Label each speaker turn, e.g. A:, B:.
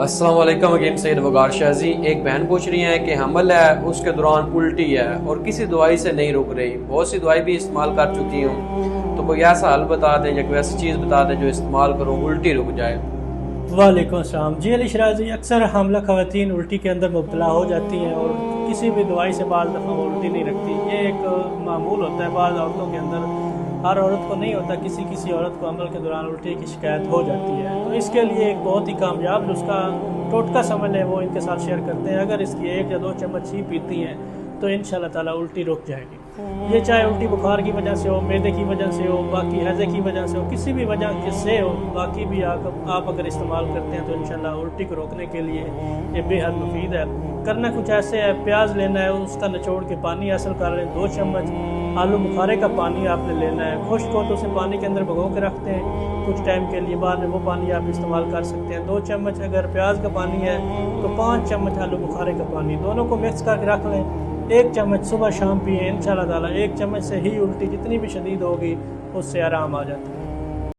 A: السلام علیکم اگین سید وقار شاہ. ایک بہن پوچھ رہی ہیں کہ حمل ہے، اس کے دوران الٹی ہے اور کسی دوائی سے نہیں رک رہی، بہت سی دوائی بھی استعمال کر چکی ہوں، تو کوئی ایسا حل بتا دیں یا کوئی ایسی چیز بتا دیں جو استعمال کروں الٹی رک جائے.
B: وعلیکم السلام جی. علی شرازی، اکثر حاملہ خواتین الٹی کے اندر مبتلا ہو جاتی ہیں اور کسی بھی دوائی سے بعض دفعہ وہ الٹی نہیں رکھتی. یہ ایک معمول ہوتا ہے بعض عورتوں کے اندر، ہر عورت کو نہیں ہوتا، کسی عورت کو حمل کے دوران الٹی کی شکایت ہو جاتی ہے. تو اس کے لیے ایک بہت ہی کامیاب نسخہ ٹوٹکا سمجھ لیں وہ ان کے ساتھ شیئر کرتے ہیں. اگر اس کی 1 یا 2 چمچ ہی پیتی ہیں تو انشاءاللہ تعالیٰ الٹی رک جائے گی. یہ چاہے الٹی بخار کی وجہ سے ہو، معدے کی وجہ سے ہو، باقی ہیضے کی وجہ سے ہو، کسی بھی وجہ سے ہو، باقی بھی آپ اگر استعمال کرتے ہیں تو انشاءاللہ الٹی کو روکنے کے لیے یہ بے حد مفید ہے. کرنا کچھ ایسے ہے، پیاز لینا ہے، اس کا نچوڑ کے پانی حاصل کر لیں 2 چمچ. آلو بخارے کا پانی آپ نے لینا ہے، خشک ہو تو اسے پانی کے اندر بھگو کے رکھتے ہیں کچھ ٹائم کے لیے، بعد میں وہ پانی آپ استعمال کر سکتے ہیں. 2 چمچ اگر پیاز کا پانی ہے تو 5 چمچ آلو بخارے کا پانی، دونوں کو مکس کر کے رکھ لیں. 1 چمچ صبح شام پئیں، انشاءاللہ تعالیٰ 1 چمچ سے ہی الٹی جتنی بھی شدید ہوگی اس سے آرام آ جاتا ہے.